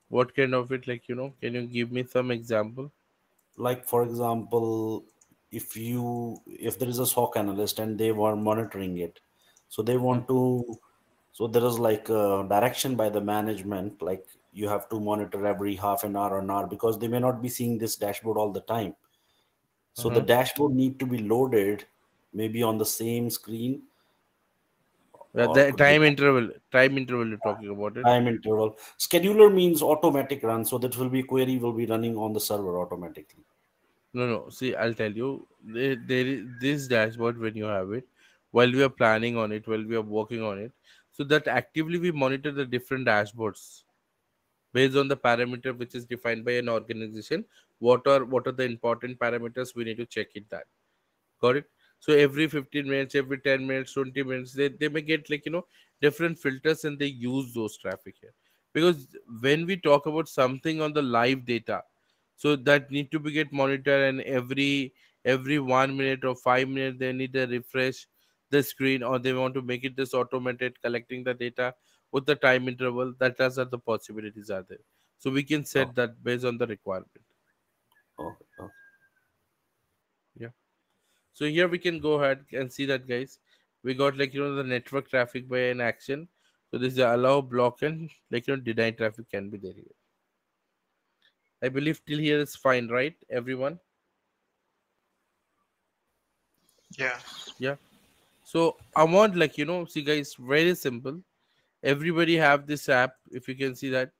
What kind of it, like, can you give me some example?
Like for example, if there is a SOC analyst and they were monitoring it, so they
Hmm.
want to, so there is like a direction by the management, like you have to monitor every half an hour, because they may not be seeing this dashboard all the time. So the
Uh-huh.
dashboard need to be loaded maybe on the same screen, or
The
could be
time interval you're talking about it.
time interval. Scheduler means automatic run, so that will be query will be running on the server automatically.
No, no. See, I'll tell you. There is this dashboard when you have it, while we are planning on it, while we are working on it, so that actively we monitor the different dashboards based on the parameter which is defined by an organization. What are the important parameters we need to check it that. Got it? So every 15 minutes, every 10 minutes, 20 minutes, they may get, like, different filters, and they use those traffic here. Because when we talk about something on the live data, so that need to be get monitored, and every 1 minute or 5 minutes they need to refresh the screen, or they want to make it this automated collecting the data with the time interval, that are the possibilities are there. So we can
Oh,
set that based on the requirement.
oh, oh.
Yeah. So here we can go ahead and see that, guys. We got, like, the network traffic by an action. So this is the allow, block, and, like, deny traffic can be there here. I believe till here is fine, right, everyone?
Yeah.
Yeah. So I want, like, see, guys, very simple. Everybody have this app. If you can see that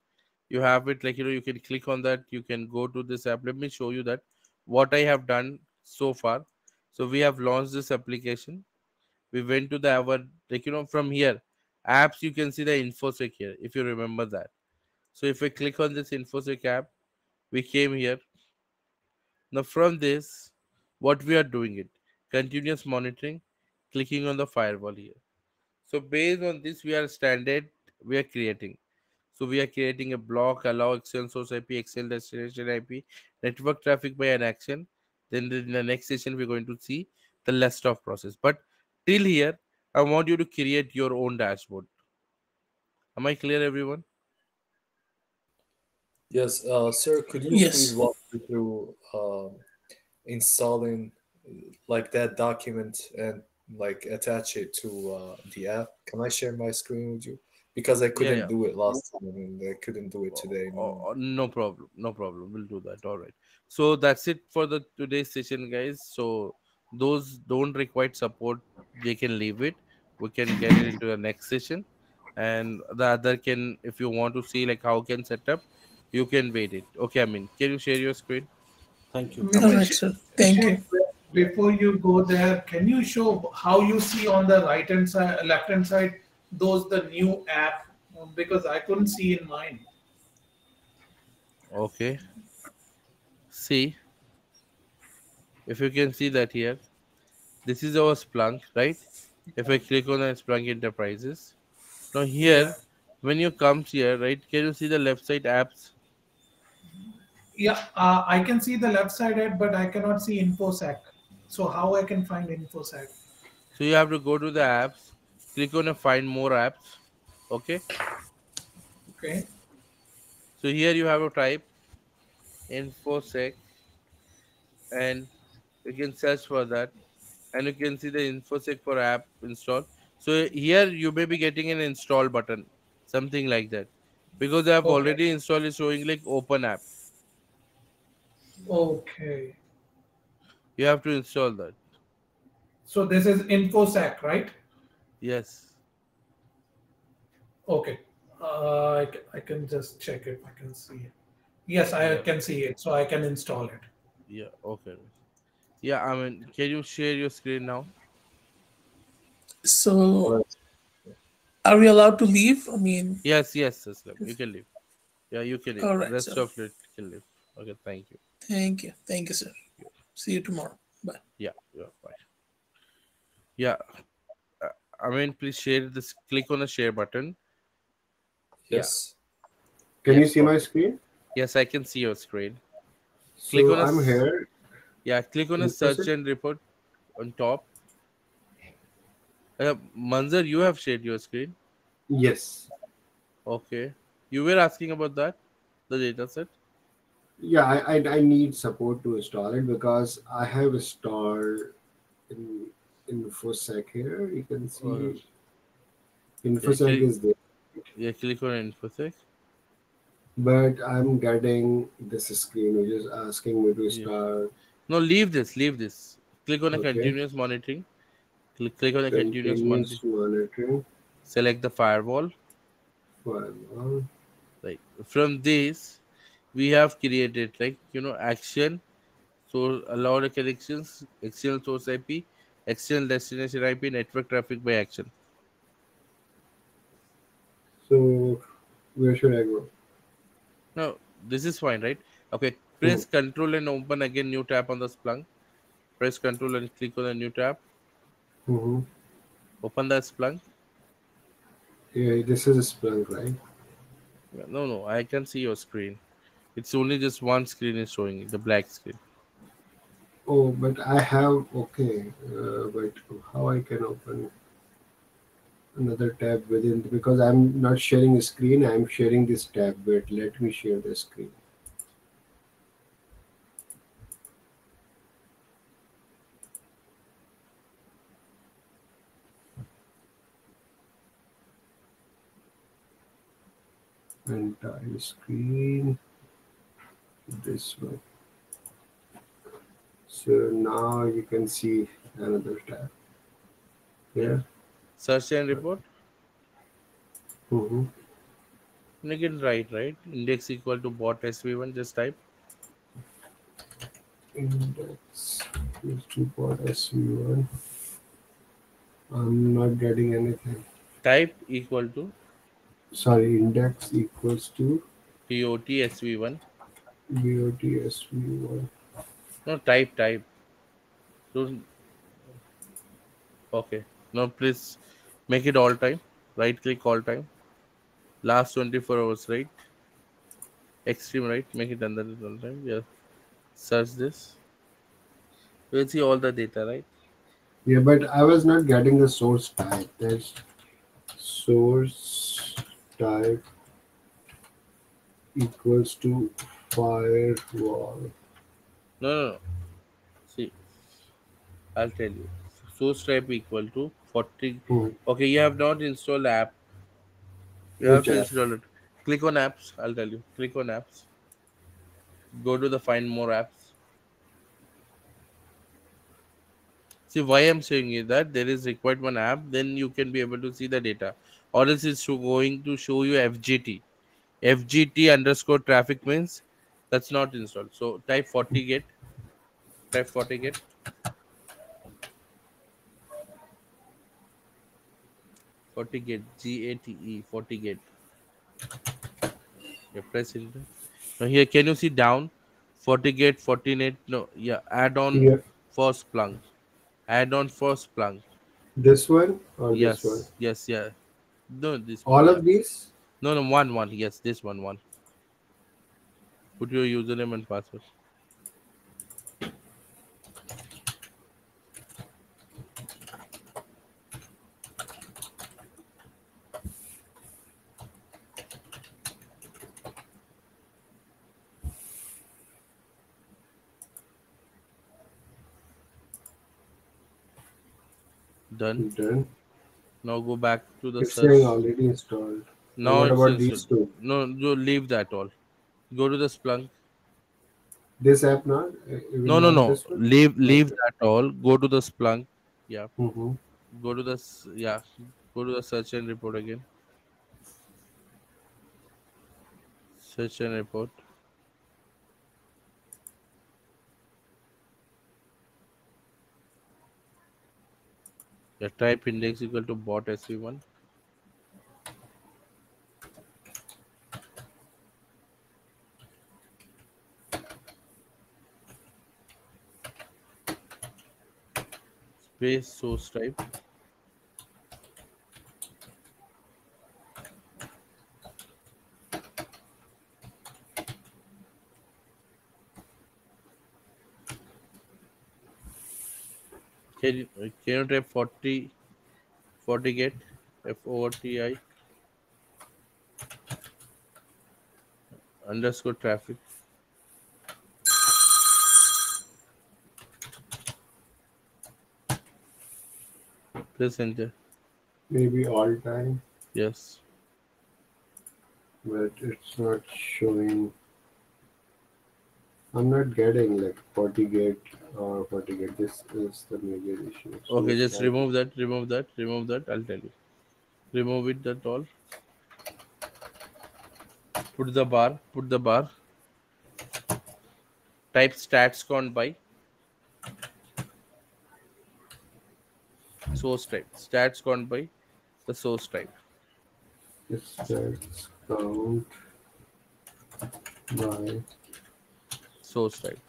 you have it, like, you can click on that. You can go to this app. Let me show you that what I have done so far. So we have launched this application. We went to the our, like, from here apps, you can see the infosec here, if you remember that. So if I click on this infosec app, we came here. Now from this, what we are doing it, continuous monitoring, clicking on the firewall here. So based on this, we are standard, we are creating. So we are creating a block, allow external source IP, external destination IP, network traffic by an action. Then in the next session, we're going to see the list of process. But till here, I want you to create your own dashboard. Am I clear, everyone?
Yes, sir, could you please
Yes.
walk me through installing like that document and like attach it to the app? Can I share my screen with you? Because I
Yeah,
couldn't
yeah.
do it last time and I couldn't do it today. No.
No problem. No problem. We'll do that. All right. So that's it for the today's session, guys. So those don't require support, they can leave it. We can get it into the next session. And the other can, if you want to see like how can set up, you can wait it. Okay, I mean, can you share your screen?
Thank you.
All
Mr.
right, sir. Thank you.
Sheikh, before you go there, can you show how you see on the right hand side, left hand side, those the new app? Because I couldn't see in mine.
Okay. See, if you can see that here, this is our Splunk, right? If I click on the Splunk Enterprises, now
Yeah,
here, when you comes here, right, can you see the left side apps?
yeah. I can see the left side ad, but I cannot see InfoSec. So how I can find InfoSec?
So you have to go to the apps, click on a find more apps. Okay.
Okay.
So here you have to type infosec, and you can search for that, and you can see the infosec for app install. So here you may be getting an install button, something like that. Because I have
Okay.
already installed, is showing like open app.
Okay.
You have to install that.
So this is InfoSec, right?
Yes.
Okay. I can just check it. I can see it. Yes, I
Yeah.
can see it. So I can install it.
Yeah. Okay. Yeah. I mean, can you share your screen now?
So,
Right.
are we allowed to leave? I mean,
Yes. Yes, Aslam. You can leave. Yeah, you can leave.
all right,
Rest
sir.
of it can leave. Okay. Thank you.
Thank you. Thank you, sir. See you tomorrow. Bye.
Yeah. Yeah. Bye. Yeah. I mean, please share this. Click on the share button. Yeah.
Yes.
Can
Yep,
you see my screen?
yes, I can see your screen. Click
So
on a
I'm here.
yeah, click on a search
InfoSec.
and report on top. Manzar, you have shared your screen.
Yes.
Okay. You were asking about that, the data set.
Yeah, I need support to install it because I have installed in InfoSec here. You can
Or
see
yeah,
InfoSec is there,
click on infosec.
but I'm getting this screen which is asking me to
Yeah.
start.
No, leave this. Leave this. Click on a
Okay,
continuous monitoring. Click on a continuous monitoring.
continuous monitoring
Select the firewall.
firewall.
Like from this, we have created action. So allow the connections, external source IP, external destination IP, network traffic by action.
So where should I go?
No, this is fine, right? Okay,
Hmm.
press Control and open again new tab on the Splunk. Press Control and click on a new tab.
Mm-hmm.
Open the Splunk.
Yeah, this is a Splunk, right?
No, no, I can see your screen. It's only just one screen is showing, the black screen.
Oh, but I have okay. But how I can open another tab within because I'm not sharing a screen. I'm sharing this tab. Wait, let me share the screen. Entire screen. This one. So now you can see another tab.
Yeah.
Yeah.
Search and report.
Mm-hmm.
And again, right? Index equal to bot SV1. Just type.
Index is to port SV1. I'm not getting anything.
Type equal to
Sorry, index equals to
bot SV1.
BOT SV1.
No, type. Don't. Okay. Now please make it all time. Right click all time. Last 24 hours, right? Extreme right. Make it under it all time. Yeah. Search this. You will see all the data, right?
Yeah, but I was not getting the source type. There's source type equals to firewall.
No. See, I'll tell you. Source type equal to 40.
Hmm.
Okay, you have not installed the app. You have
Which
to
app?
install it. Click on apps. I'll tell you. Click on apps. Go to the find more apps. See why I'm saying is that there is required one app, then you can be able to see the data. Or else it's going to show you FGT. FGT underscore traffic means that's not installed. So type 40 get. Type 40 get. 40 get. GATE 40 get. Yeah, press enter. Now here can you see down 40 get 48? No, yeah, add on
Yeah,
for Splunk. Add on for Splunk.
this one or this one?
Yes, yeah. No, this one,
All
yeah.
of these?
No, one. Yes, this one. Put your username and password. Done.
Done.
Now go back to the
It's
search.
saying already installed.
Now
What
it's
about these
installed.
two?
No, you leave that all. Go to the Splunk.
This app not? Even not
No.
this one?
Leave
Okay.
that all. Go to the Splunk. Yeah.
Mm-hmm.
Go to the yeah. Go to the search and report again. Search and report. Yeah, type index equal to bot SV1. Space source type. Can you type 40 get FORTI underscore traffic? Press enter.
Maybe all time,
Yes.
but it's not showing. I'm not getting like 40 get or 40 get. This is the major issue.
Okay,
Source
just
type.
remove that. Remove that. Remove that. I'll tell you. Remove it. That all. Put the bar. Put the bar. Type stats count by source type. Stats count by the source type.
Stats count by
Source type.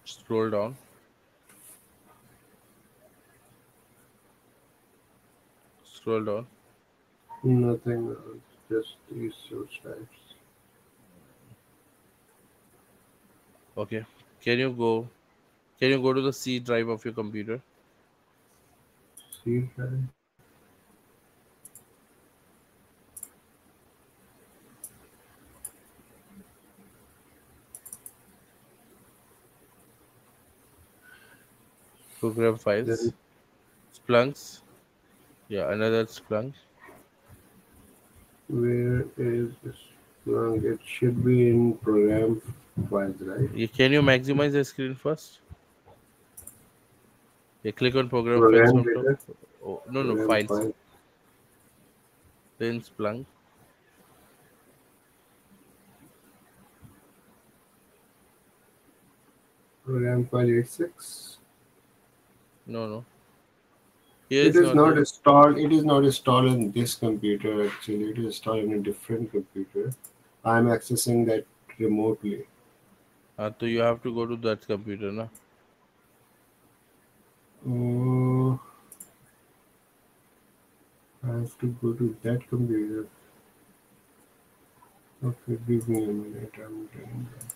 Scroll down. Scroll down.
nothing. Just these source types.
Okay. Can you go? Can you go to the C drive of your computer?
C drive.
Program files.
Then
Splunks. Yeah, another Splunk.
where is this? Splunk? It should be in program files, right?
Can you maximize the screen first? Click on program files
Program
from top.
data,
Oh, no,
program
files.
file,
Then Splunk.
program file 86.
No. Here
It
is
is
not
not
there.
installed. It is not installed in this computer. Actually, it is installed in a different computer. I am accessing that remotely.
So you have to go to that computer, na?
Oh, I have to go to that computer. Okay, give me a minute. I'm doing that.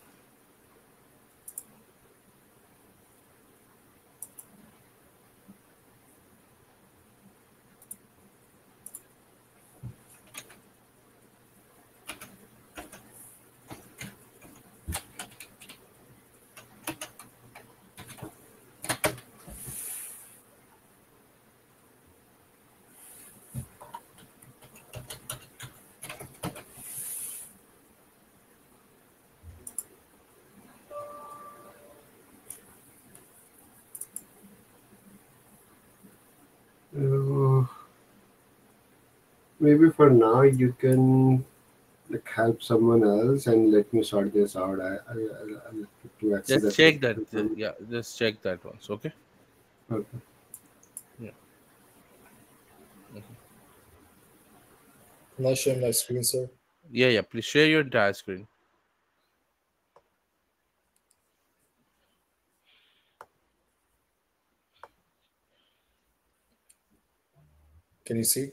Uh, Maybe for now you can like help someone else and let me sort this out. I'll to access
Just
that
check that.
computer.
Yeah, just check that once. Okay.
Okay.
Yeah. Mhm.
Can I share my screen, sir?
Yeah. Please share your entire screen.
Can you see?